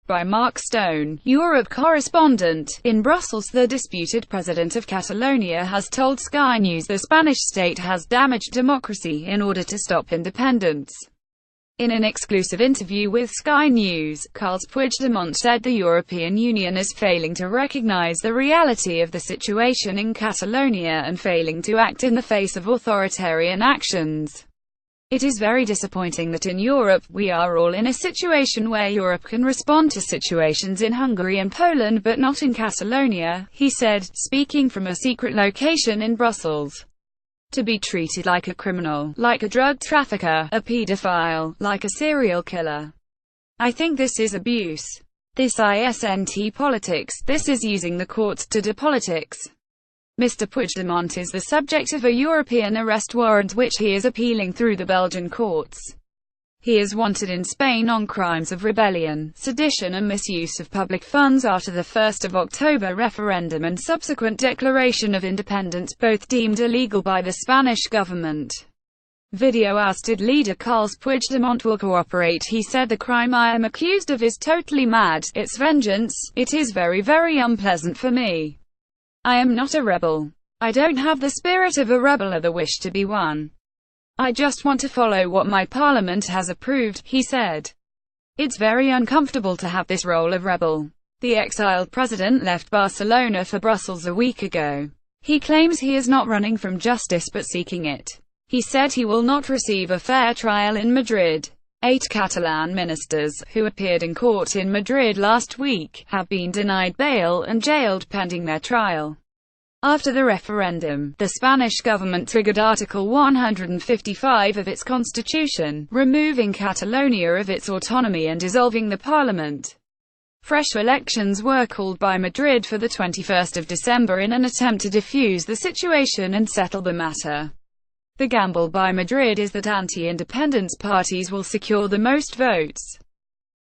By Mark Stone, Europe correspondent. In Brussels, the disputed President of Catalonia has told Sky News the Spanish state has damaged democracy in order to stop independence. In an exclusive interview with Sky News, Carles Puigdemont said the European Union is failing to recognize the reality of the situation in Catalonia and failing to act in the face of authoritarian actions. It is very disappointing that in Europe, we are all in a situation where Europe can respond to situations in Hungary and Poland but not in Catalonia, he said, speaking from a secret location in Brussels. To be treated like a criminal, like a drug trafficker, a pedophile, like a serial killer. I think this is abuse. This isn't politics, this is using the courts to do politics. Mr. Puigdemont is the subject of a European arrest warrant which he is appealing through the Belgian courts. He is wanted in Spain on crimes of rebellion, sedition and misuse of public funds after the 1st of October referendum and subsequent declaration of independence, both deemed illegal by the Spanish government. Video ousted leader Carles Puigdemont will cooperate. He said, "The crime I am accused of is totally mad, it's vengeance, it is very, very unpleasant for me. I am not a rebel. I don't have the spirit of a rebel or the wish to be one. I just want to follow what my parliament has approved," he said. It's very uncomfortable to have this role of rebel. The exiled president left Barcelona for Brussels a week ago. He claims he is not running from justice but seeking it. He said he will not receive a fair trial in Madrid. 8 Catalan ministers, who appeared in court in Madrid last week, have been denied bail and jailed pending their trial. After the referendum, the Spanish government triggered Article 155 of its constitution, removing Catalonia of its autonomy and dissolving the parliament. Fresh elections were called by Madrid for the 21st of December in an attempt to defuse the situation and settle the matter. The gamble by Madrid is that anti-independence parties will secure the most votes.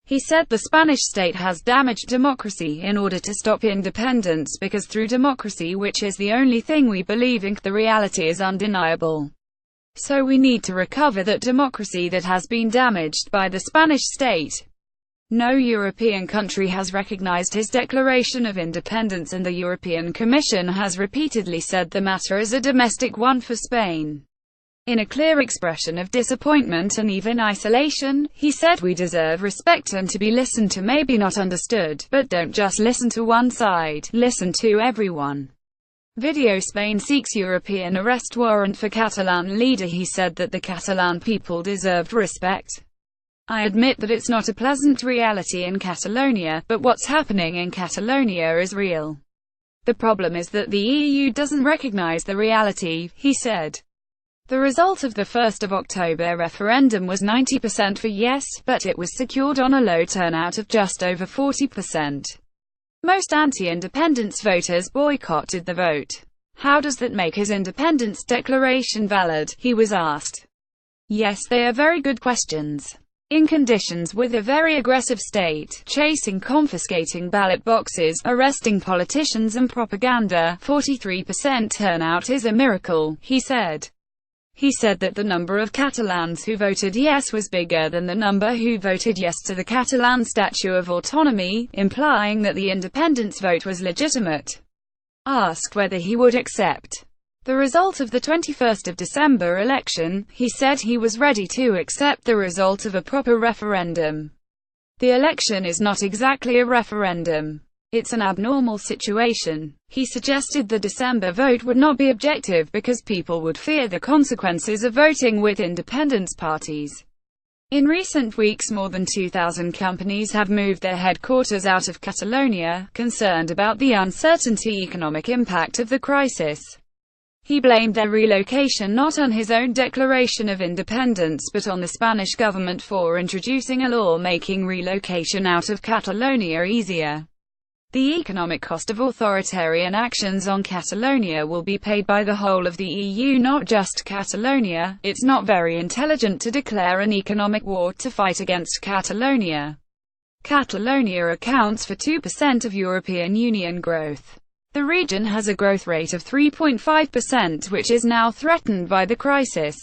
He said the Spanish state has damaged democracy in order to stop independence because through democracy, which is the only thing we believe in, the reality is undeniable. So we need to recover that democracy that has been damaged by the Spanish state. No European country has recognized his declaration of independence and the European Commission has repeatedly said the matter is a domestic one for Spain. In a clear expression of disappointment and even isolation, he said, "We deserve respect and to be listened to, maybe not understood, but don't just listen to one side, listen to everyone." Video Spain seeks European arrest warrant for Catalan leader. He said that the Catalan people deserved respect. "I admit that it's not a pleasant reality in Catalonia, but what's happening in Catalonia is real. The problem is that the EU doesn't recognize the reality," he said. The result of the 1st of October referendum was 90% for yes, but it was secured on a low turnout of just over 40%. Most anti-independence voters boycotted the vote. "How does that make his independence declaration valid?" he was asked. "Yes, they are very good questions. In conditions with a very aggressive state, chasing, confiscating ballot boxes, arresting politicians and propaganda, 43% turnout is a miracle," he said. He said that the number of Catalans who voted yes was bigger than the number who voted yes to the Catalan Statue of Autonomy, implying that the independence vote was legitimate. Asked whether he would accept the result of the 21st of December election, he said he was ready to accept the result of a proper referendum. "The election is not exactly a referendum. It's an abnormal situation." He suggested the December vote would not be objective because people would fear the consequences of voting with independence parties. In recent weeks, more than 2,000 companies have moved their headquarters out of Catalonia, concerned about the uncertainty economic impact of the crisis. He blamed their relocation not on his own declaration of independence but on the Spanish government for introducing a law making relocation out of Catalonia easier. The economic cost of authoritarian actions on Catalonia will be paid by the whole of the EU, not just Catalonia. It's not very intelligent to declare an economic war to fight against Catalonia. Catalonia accounts for 2% of European Union growth. The region has a growth rate of 3.5%, which is now threatened by the crisis.